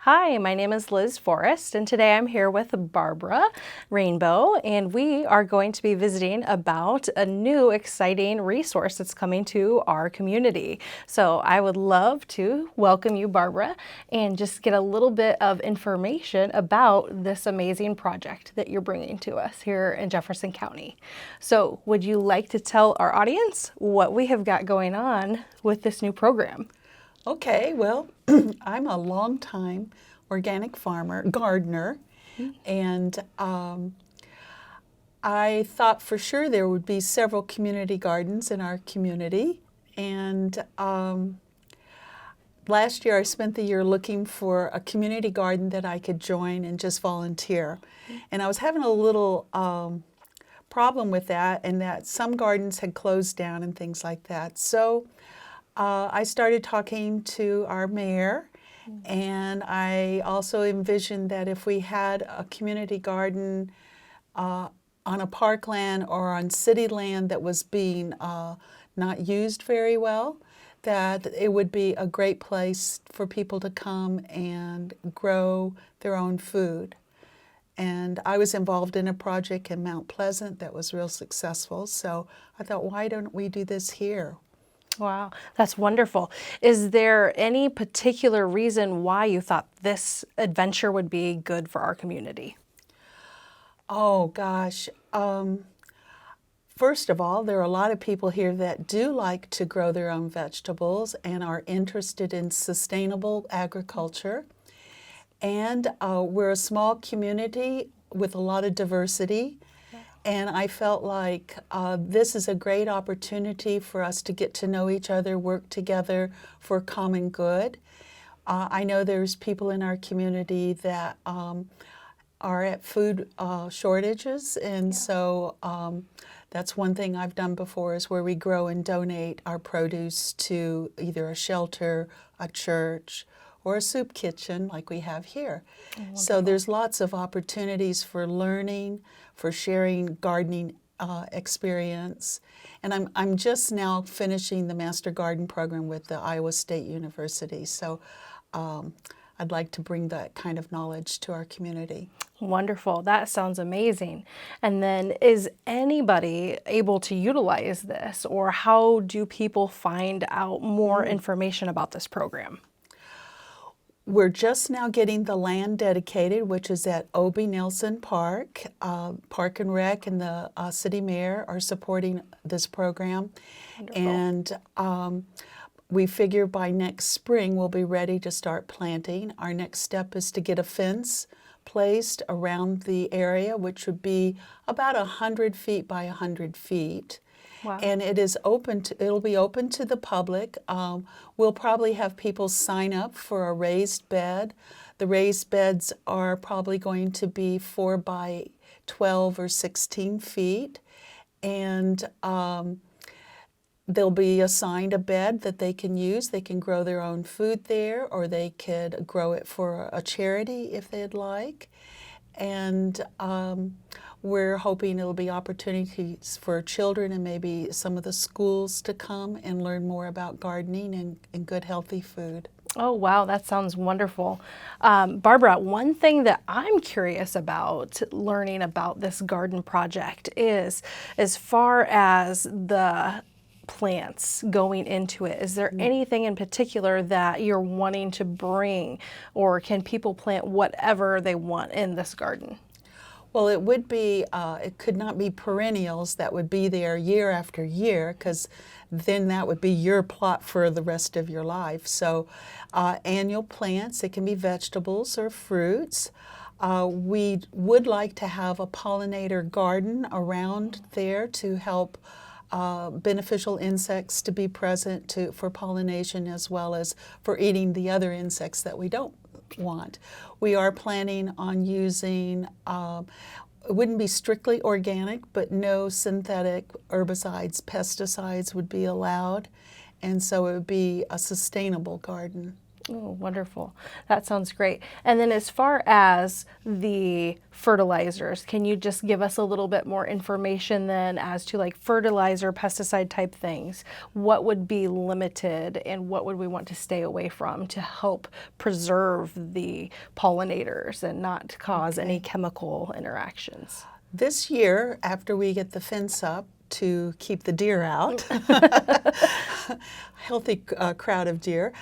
Hi, my name is Liz Forrest, and today I'm here with Barbara Rainbow, and we are going to be visiting about a new exciting resource that's coming to our community. So I would love to welcome you, Barbara, and just get a little bit of information about this amazing project that you're bringing to us here in Jefferson County. So would you like to tell our audience what we have got going on with this new program? Okay, well, I'm a longtime organic gardener, and I thought for sure there would be several community gardens in our community. And last year I spent the year looking for a community garden that I could join and just volunteer. And I was having a little problem with that, and that some gardens had closed down and things like that. So I started talking to our mayor, and I also envisioned that if we had a community garden on a parkland or on city land that was being not used very well, that it would be a great place for people to come and grow their own food. And I was involved in a project in Mount Pleasant that was real successful, so I thought, why don't we do this here? Wow, that's wonderful. Is there any particular reason why you thought this adventure would be good for our community? Oh gosh. First of all, there are a lot of people here that do like to grow their own vegetables and are interested in sustainable agriculture. And we're a small community with a lot of diversity. And I felt like this is a great opportunity for us to get to know each other, work together for common good. I know there's people in our community that are at food shortages, and so that's one thing I've done before, is where we grow and donate our produce to either a shelter, a church, or a soup kitchen like we have here. So there's lots of opportunities for learning, for sharing gardening experience. And I'm just now finishing the Master Garden program with the Iowa State University. So I'd like to bring that kind of knowledge to our community. Wonderful. That sounds amazing. And then is anybody able to utilize this, or how do people find out more information about this program? We're just now getting the land dedicated, which is at O.B. Nelson Park. Park and Rec and the city mayor are supporting this program. Wonderful. And we figure by next spring we'll be ready to start planting. Our next step is to get a fence placed around the area, which would be about 100 feet by 100 feet. Wow. And it'll be open to the public. We'll probably have people sign up for a raised bed. The raised beds are probably going to be 4 by 12 or 16 feet. And they'll be assigned a bed that they can use. They can grow their own food there, or they could grow it for a charity if they'd like. And we're hoping it'll be opportunities for children and maybe some of the schools to come and learn more about gardening and good, healthy food. Oh, wow, that sounds wonderful. Barbara, one thing that I'm curious about learning about this garden project is, as far as the plants going into it, is there anything in particular that you're wanting to bring, or can people plant whatever they want in this garden? Well, it would be, it could not be perennials that would be there year after year, because then that would be your plot for the rest of your life. So annual plants, it can be vegetables or fruits. We would like to have a pollinator garden around there to help beneficial insects to be present for pollination, as well as for eating the other insects that we don't want. We are planning on using, it wouldn't be strictly organic, but no synthetic herbicides, pesticides would be allowed, and so it would be a sustainable garden. Oh, wonderful. That sounds great. And then as far as the fertilizers, can you just give us a little bit more information then as to like fertilizer, pesticide type things? What would be limited and what would we want to stay away from to help preserve the pollinators and not cause any chemical interactions? This year, after we get the fence up to keep the deer out, healthy crowd of deer,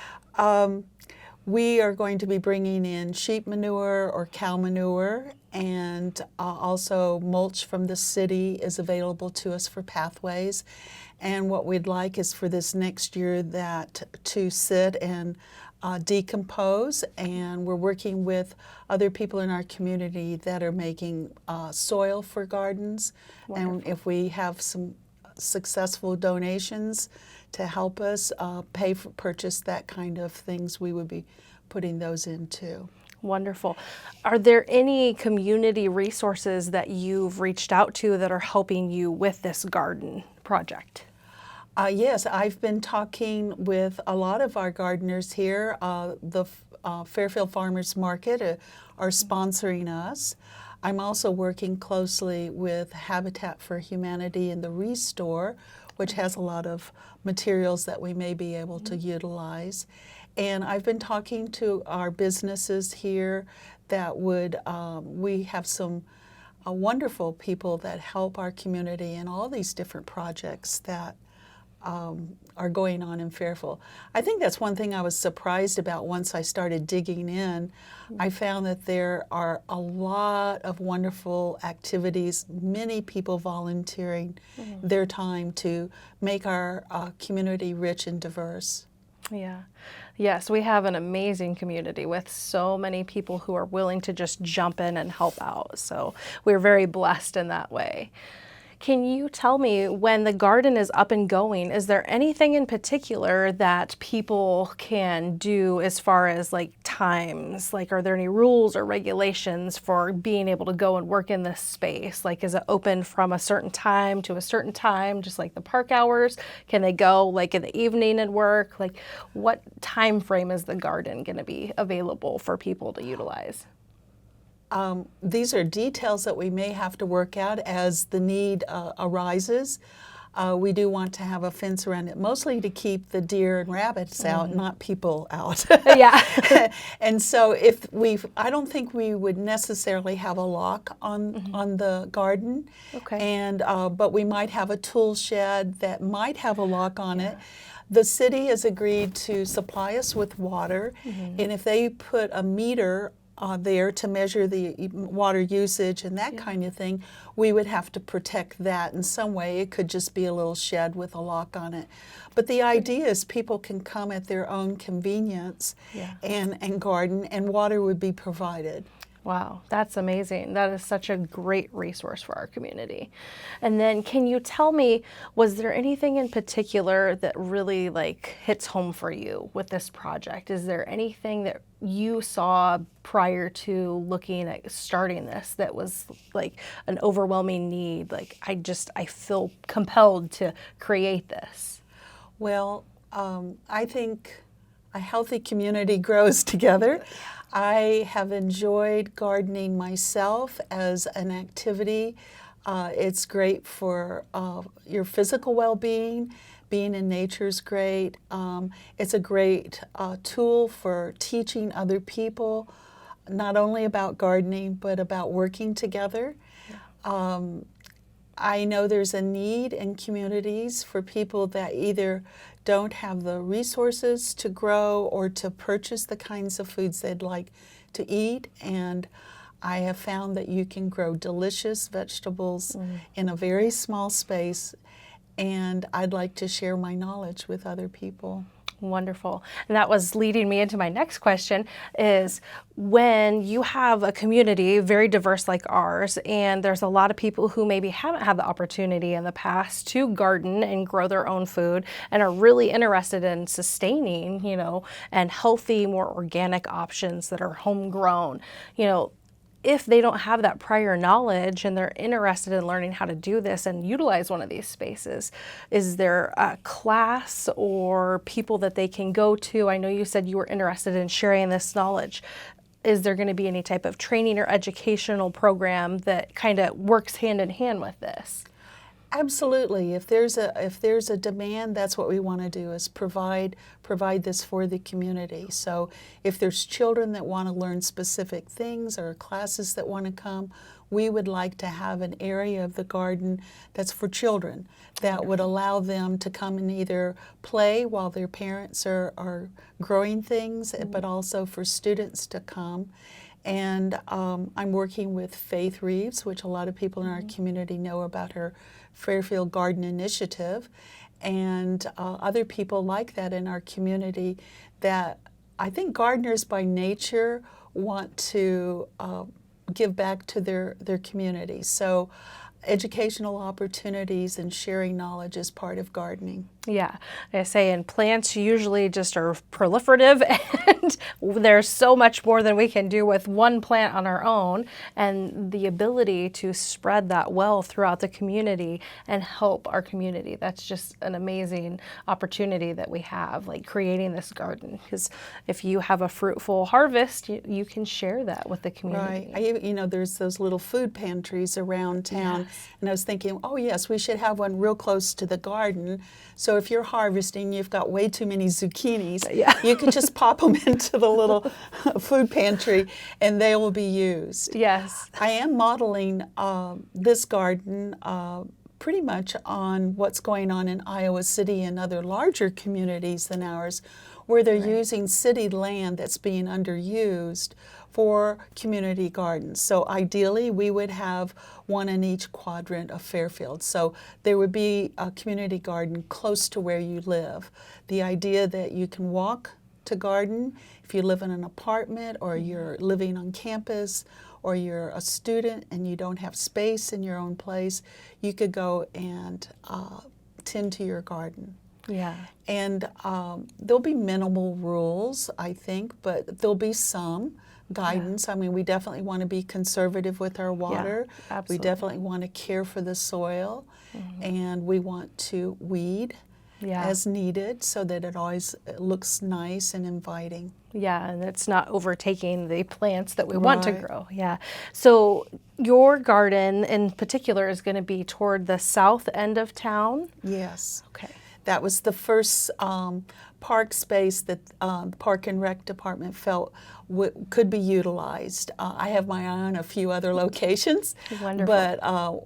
we are going to be bringing in sheep manure or cow manure, and also mulch from the city is available to us for pathways. And what we'd like is for this next year that to sit and decompose, and we're working with other people in our community that are making soil for gardens. Wonderful. And if we have some successful donations to help us purchase that kind of things, we would be putting those in too. Wonderful. Are there any community resources that you've reached out to that are helping you with this garden project? Yes, I've been talking with a lot of our gardeners here. The Fairfield Farmers Market are sponsoring us. I'm also working closely with Habitat for Humanity and the Restore, which has a lot of materials that we may be able to utilize. And I've been talking to our businesses here that would, we have some wonderful people that help our community in all these different projects that are going on in Fairfield. I think that's one thing I was surprised about once I started digging in. I found that there are a lot of wonderful activities, many people volunteering their time to make our community rich and diverse. Yeah. Yes, we have an amazing community with so many people who are willing to just jump in and help out. So we're very blessed in that way. Can you tell me, when the garden is up and going, is there anything in particular that people can do as far as like times? Like, are there any rules or regulations for being able to go and work in this space? Like, is it open from a certain time to a certain time, just like the park hours? Can they go like in the evening and work? Like, what time frame is the garden going to be available for people to utilize? These are details that we may have to work out as the need arises. We do want to have a fence around it, mostly to keep the deer and rabbits out, not people out. Yeah. And so I don't think we would necessarily have a lock on the garden. Okay. And but we might have a tool shed that might have a lock on it. The city has agreed to supply us with water, and if they put a meter there to measure the water usage and that kind of thing, we would have to protect that in some way. It could just be a little shed with a lock on it. But the idea is people can come at their own convenience and garden, and water would be provided. Wow, that's amazing. That is such a great resource for our community. And then can you tell me, was there anything in particular that really like hits home for you with this project? Is there anything that you saw prior to looking at starting this that was like an overwhelming need? Like, I feel compelled to create this. Well, I think a healthy community grows together. I have enjoyed gardening myself as an activity. It's great for your physical well-being. Being in nature is great. It's a great tool for teaching other people, not only about gardening, but about working together. I know there's a need in communities for people that either don't have the resources to grow or to purchase the kinds of foods they'd like to eat, and I have found that you can grow delicious vegetables in a very small space, and I'd like to share my knowledge with other people. Wonderful. And that was leading me into my next question is, when you have a community very diverse like ours, and there's a lot of people who maybe haven't had the opportunity in the past to garden and grow their own food and are really interested in sustaining, and healthy, more organic options that are homegrown, if they don't have that prior knowledge and they're interested in learning how to do this and utilize one of these spaces, is there a class or people that they can go to? I know you said you were interested in sharing this knowledge. Is there going to be any type of training or educational program that kind of works hand in hand with this? Absolutely. If there's a demand, that's what we want to do, is provide this for the community. So if there's children that want to learn specific things or classes that want to come, we would like to have an area of the garden that's for children that would allow them to come and either play while their parents are growing things, but also for students to come. And I'm working with Faith Reeves, which a lot of people in our community know about her Fairfield Garden Initiative, and other people like that in our community that I think gardeners by nature want to give back to their community. So educational opportunities and sharing knowledge is part of gardening. Yeah, I say, and plants usually just are proliferative, and there's so much more than we can do with one plant on our own, and the ability to spread that well throughout the community and help our community. That's just an amazing opportunity that we have, like creating this garden, because if you have a fruitful harvest, you can share that with the community. Right. There's those little food pantries around town, Yes. and I was thinking, oh yes, we should have one real close to the garden. So if you're harvesting, you've got way too many zucchinis, you can just pop them into the little food pantry and they will be used. Yes. I am modeling this garden pretty much on what's going on in Iowa City and other larger communities than ours, where they're using city land that's being underused for community gardens. So ideally, we would have one in each quadrant of Fairfield. So there would be a community garden close to where you live. The idea that you can walk to garden if you live in an apartment or you're living on campus or you're a student and you don't have space in your own place, you could go and tend to your garden. Yeah. And there'll be minimal rules, I think, but there'll be some guidance. I mean, we definitely want to be conservative with our water. Yeah, we definitely want to care for the soil, and we want to weed as needed so that it always looks nice and inviting. Yeah, and it's not overtaking the plants that we want to grow. Yeah. So your garden in particular is going to be toward the south end of town? Yes. Okay. That was the first park space that the Park and Rec Department felt could be utilized. I have my eye on a few other locations, Wonderful. But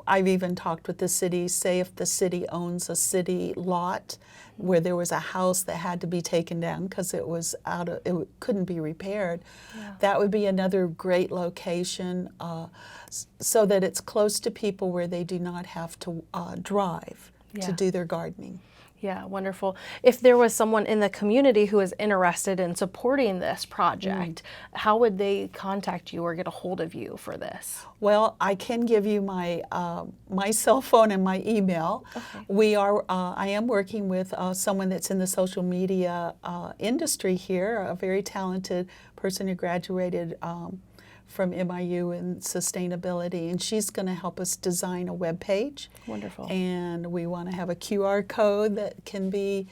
I've even talked with the city, say if the city owns a city lot where there was a house that had to be taken down because it couldn't be repaired, that would be another great location so that it's close to people where they do not have to drive to do their gardening. Yeah, wonderful. If there was someone in the community who is interested in supporting this project, how would they contact you or get a hold of you for this? Well, I can give you my my cell phone and my email. Okay. I am working with someone that's in the social media industry here, a very talented person who graduated from MIU in sustainability, and she's going to help us design a web page. Wonderful. And we want to have a QR code that can be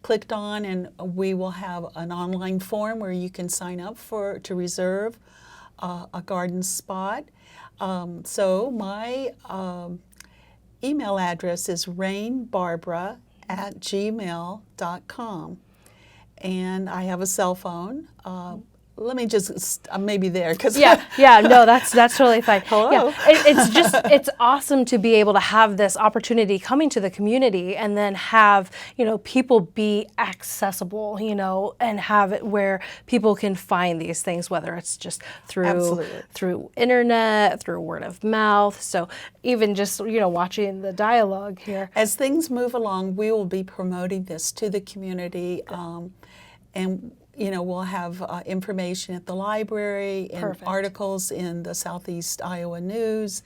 clicked on, and we will have an online form where you can sign up to reserve a garden spot. So my email address is rainbarbara@gmail.com, and I have a cell phone. Let me just, maybe there, because no, that's totally fine. Hello. Yeah, it's awesome to be able to have this opportunity coming to the community, and then have people be accessible, and have it where people can find these things, whether it's just through internet, through word of mouth. So even just watching the dialogue here. As things move along, we will be promoting this to the community, and we'll have information at the library and articles in the Southeast Iowa News.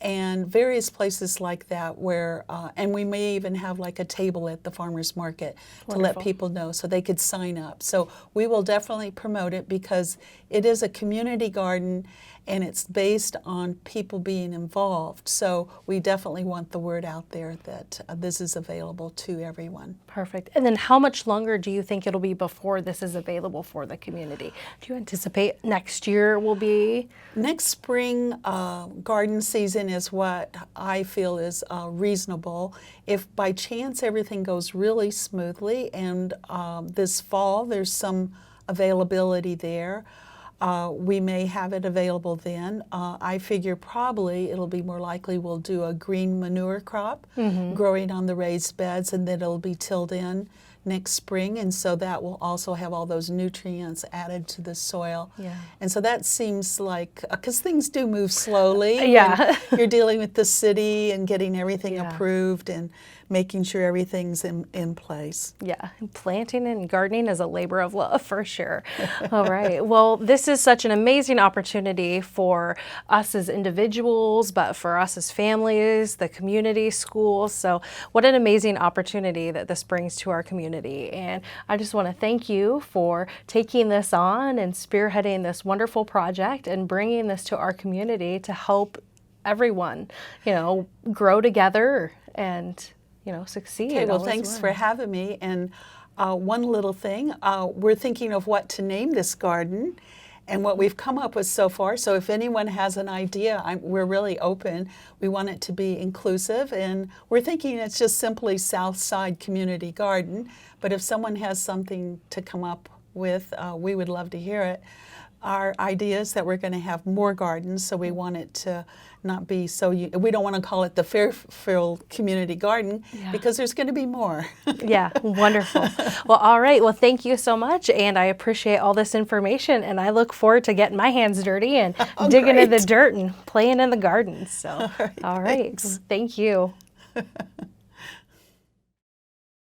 and various places like that where, and we may even have like a table at the farmers market to let Wonderful. people know so they could sign up. So we will definitely promote it because it is a community garden and it's based on people being involved. So we definitely want the word out there that this is available to everyone. Perfect. And then how much longer do you think it'll be before this is available for the community? Do you anticipate next year will be? Next spring garden season is what I feel is reasonable. If by chance everything goes really smoothly and this fall there's some availability there, we may have it available then. I figure probably it'll be more likely we'll do a green manure crop growing on the raised beds, and then it'll be tilled in next spring, and so that will also have all those nutrients added to the soil. Yeah. And so that seems like, because things do move slowly. Yeah. when you're dealing with the city and getting everything Yeah. approved and making sure everything's in place. Yeah, and planting and gardening is a labor of love for sure. All right. Well, this is such an amazing opportunity for us as individuals, but for us as families, the community, schools. So what an amazing opportunity that this brings to our community. And I just want to thank you for taking this on and spearheading this wonderful project and bringing this to our community to help everyone, grow together and succeed. Okay, well, all as thanks one. for having me. And one little thing, we're thinking of what to name this garden and what we've come up with so far. So if anyone has an idea, we're really open. We want it to be inclusive, and we're thinking it's just simply Southside Community Garden. But if someone has something to come up with, we would love to hear it. Our idea is that we're going to have more gardens, so we want it to not be so, we don't want to call it the Fairfield Community Garden because there's going to be more. Yeah, wonderful. Well, all right. Well, thank you so much, and I appreciate all this information, and I look forward to getting my hands dirty and digging in the dirt and playing in the garden. So, all right. Thanks. Thank you.